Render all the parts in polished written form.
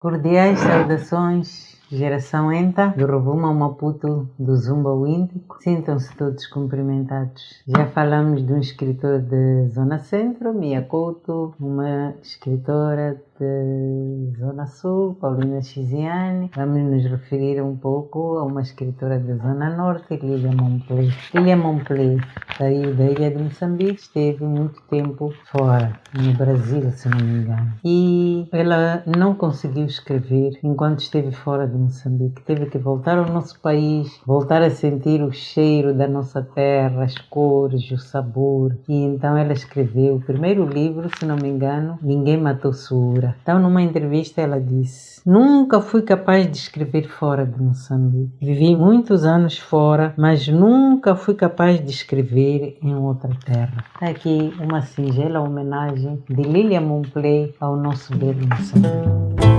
Cordiais saudações, geração ENTA, do Rovuma ao Maputo, do Zumba ao Índico. Sintam-se todos cumprimentados. Já falamos de um escritor de Zona Centro, Mia Couto, uma escritora de Zona Sul, Paulina Chiziane. Vamos nos referir um pouco a uma escritora de Zona Norte, Lilia Momplé. Lilia Momplé saiu da ilha de Moçambique, esteve muito tempo fora, no Brasil, se não me engano. E ela não conseguiu escrever enquanto esteve fora de Moçambique. Teve que voltar ao nosso país, voltar a sentir o cheiro da nossa terra, as cores, o sabor. E então ela escreveu o primeiro livro, se não me engano, Ninguém Matou Sura. Então, numa entrevista, ela disse: nunca fui capaz de escrever fora de Moçambique. Vivi muitos anos fora, mas nunca fui capaz de escrever em outra terra. Aqui uma singela homenagem de Lilia Momplé ao nosso belo Moçambique.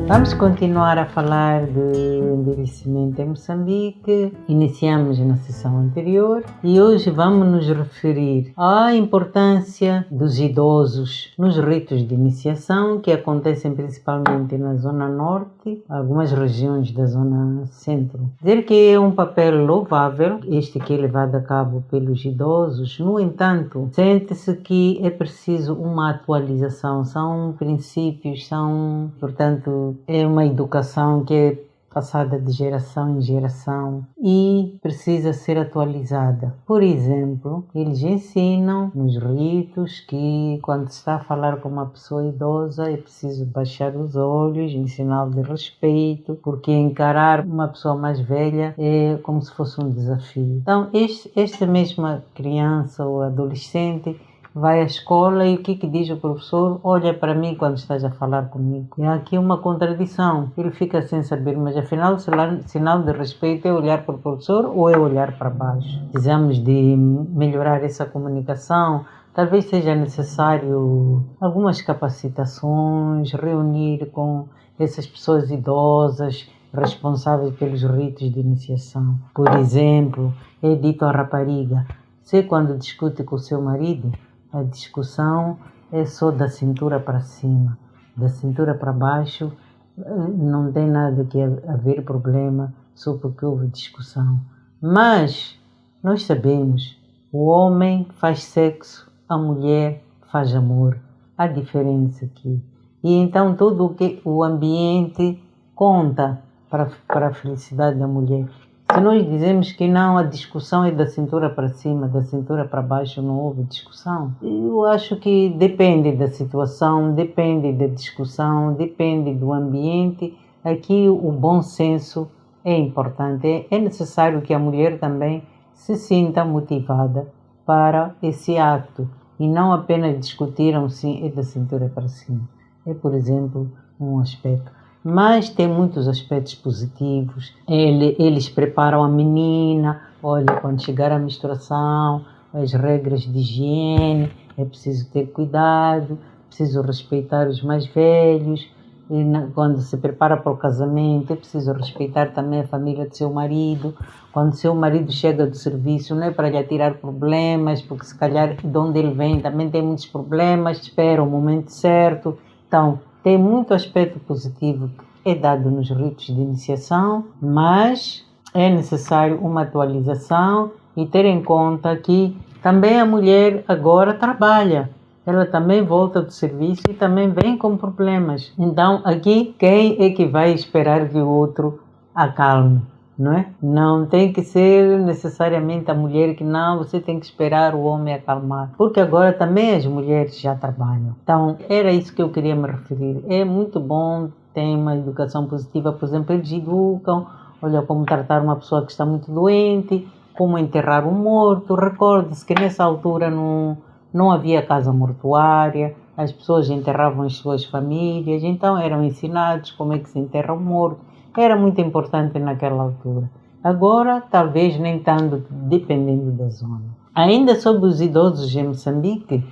Vamos continuar a falar de envelhecimento em Moçambique. Iniciamos na sessão anterior e hoje vamos nos referir à importância dos idosos nos ritos de iniciação que acontecem principalmente na Zona Norte, algumas regiões da Zona Centro. Dizer que é um papel louvável, este que é levado a cabo pelos idosos. No entanto, sente-se que é preciso uma atualização. São princípios, portanto, é uma educação que é passada de geração em geração e precisa ser atualizada. Por exemplo, eles ensinam nos ritos que quando se está a falar com uma pessoa idosa é preciso baixar os olhos em sinal de respeito, porque encarar uma pessoa mais velha é como se fosse um desafio. Então, esta mesma criança ou adolescente vai à escola e o que diz o professor? Olha para mim quando estás a falar comigo. E há aqui uma contradição. Ele fica sem saber, mas afinal o sinal de respeito é olhar para o professor ou é olhar para baixo? Precisamos de melhorar essa comunicação. Talvez seja necessário algumas capacitações, reunir com essas pessoas idosas responsáveis pelos ritos de iniciação. Por exemplo, é dito à rapariga: você quando discute com o seu marido, a discussão é só da cintura para cima. Da cintura para baixo não tem nada que haver problema só porque houve discussão. Mas nós sabemos, o homem faz sexo, a mulher faz amor. Há diferença aqui. E então todo o ambiente conta para a felicidade da mulher. Se nós dizemos que não, a discussão é da cintura para cima, da cintura para baixo, não houve discussão. Eu acho que depende da situação, depende da discussão, depende do ambiente. Aqui o bom senso é importante. É necessário que a mulher também se sinta motivada para esse acto e não apenas discutiram se é da cintura para cima. É, por exemplo, um aspecto. Mas tem muitos aspectos positivos. Eles preparam a menina, olha, quando chegar a menstruação, as regras de higiene, é preciso ter cuidado, preciso respeitar os mais velhos. Quando se prepara para o casamento, é preciso respeitar também a família do seu marido. Quando seu marido chega do serviço, não é para lhe atirar problemas, porque se calhar de onde ele vem também tem muitos problemas, espera o momento certo. Então, tem muito aspecto positivo que é dado nos ritos de iniciação, mas é necessário uma atualização e ter em conta que também a mulher agora trabalha. Ela também volta do serviço e também vem com problemas. Então, aqui, quem é que vai esperar que o outro acalme? Não é? Não tem que ser necessariamente a mulher que não, você tem que esperar o homem acalmar, porque agora também as mulheres já trabalham. Então, era isso que eu queria me referir. É muito bom, tem uma educação positiva, por exemplo, eles educam, olha, como tratar uma pessoa que está muito doente, como enterrar um morto. Recorde-se que nessa altura não havia casa mortuária, as pessoas enterravam as suas famílias, então eram ensinados como é que se enterra um morto. Era muito importante naquela altura. Agora, talvez nem tanto, dependendo da zona. Ainda sobre os idosos em Moçambique,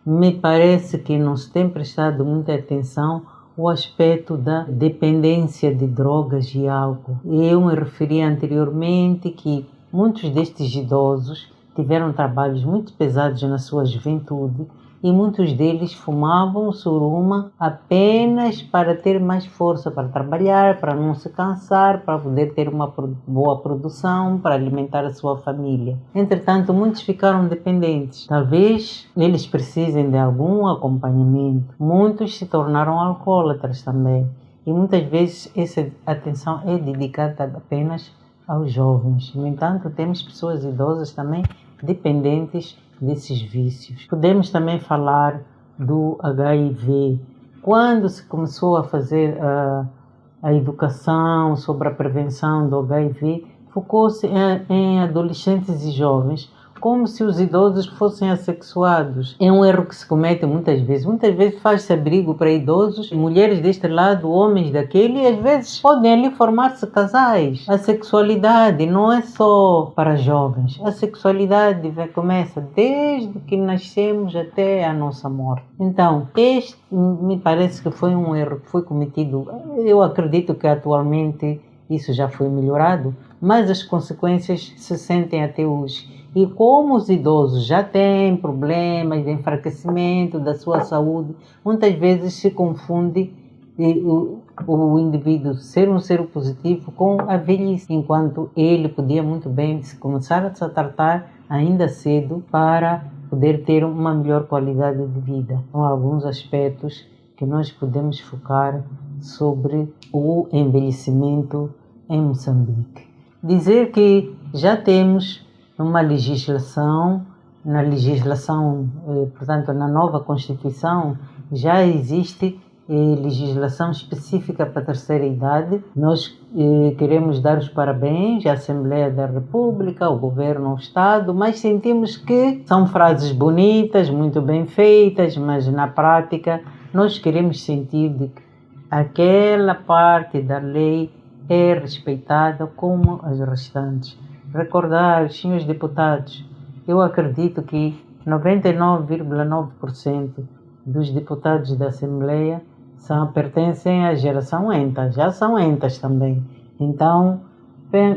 me parece que não se tem prestado muita atenção ao aspecto da dependência de drogas e álcool. Eu me referi anteriormente que muitos destes idosos tiveram trabalhos muito pesados na sua juventude e muitos deles fumavam suruma apenas para ter mais força para trabalhar, para não se cansar, para poder ter uma boa produção, para alimentar a sua família. Entretanto, muitos ficaram dependentes. Talvez eles precisem de algum acompanhamento. Muitos se tornaram alcoólatras também. E muitas vezes essa atenção é dedicada apenas aos jovens. No entanto, temos pessoas idosas também dependentes desses vícios. Podemos também falar do HIV. Quando se começou a fazer a educação sobre a prevenção do HIV, focou-se em adolescentes e jovens, como se os idosos fossem assexuados. É um erro que se comete muitas vezes. Muitas vezes faz-se abrigo para idosos, mulheres deste lado, homens daquele, e às vezes podem ali formar-se casais. A sexualidade não é só para jovens. A sexualidade começa desde que nascemos até a nossa morte. Então, este me parece que foi um erro que foi cometido. Eu acredito que atualmente isso já foi melhorado, mas as consequências se sentem até hoje. E como os idosos já têm problemas de enfraquecimento da sua saúde, muitas vezes se confunde o indivíduo ser um ser positivo com a velhice, enquanto ele podia muito bem começar a se tratar ainda cedo para poder ter uma melhor qualidade de vida. São alguns aspectos que nós podemos focar sobre o envelhecimento em Moçambique. Dizer que já temos uma legislação, portanto, na nova Constituição, já existe legislação específica para a terceira idade. Nós queremos dar os parabéns à Assembleia da República, ao Governo, ao Estado, mas sentimos que são frases bonitas, muito bem feitas, mas na prática nós queremos sentir de que aquela parte da lei é respeitada como as restantes. Recordar, senhores deputados, eu acredito que 99,9% dos deputados da Assembleia pertencem à geração ENTA, já são ENTAs também. Então,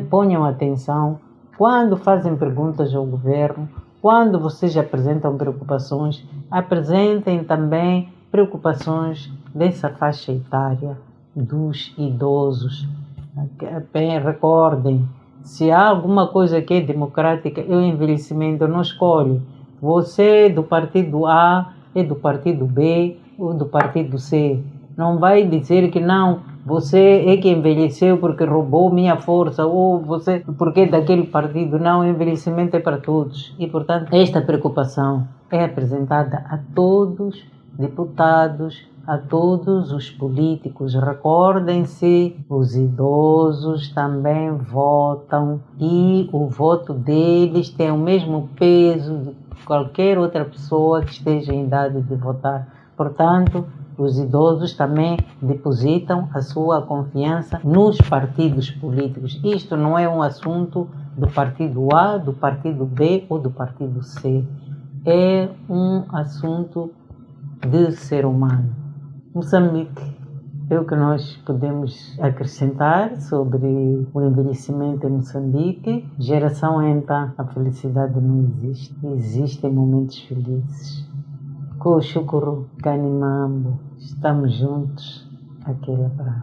ponham atenção quando fazem perguntas ao governo, quando vocês apresentam preocupações, apresentem também preocupações dessa faixa etária dos idosos. Recordem, se há alguma coisa que é democrática, é o envelhecimento, não escolhe. Você é do partido A, é do partido B ou do partido C. Não vai dizer que não, você é que envelheceu porque roubou minha força, ou você porque é daquele partido. Não, o envelhecimento é para todos. E, portanto, esta preocupação é apresentada a todos, deputados, a todos os políticos. Recordem-se, os idosos também votam e o voto deles tem o mesmo peso de qualquer outra pessoa que esteja em idade de votar. Portanto, os idosos também depositam a sua confiança nos partidos políticos. Isto não é um assunto do partido A, do partido B ou do partido C. É um assunto de ser humano. Moçambique, é o que nós podemos acrescentar sobre o envelhecimento em Moçambique. Geração ENTA, a felicidade não existe. Existem momentos felizes. Com o Shukuru Kanimambo, estamos juntos. Aquele abraço.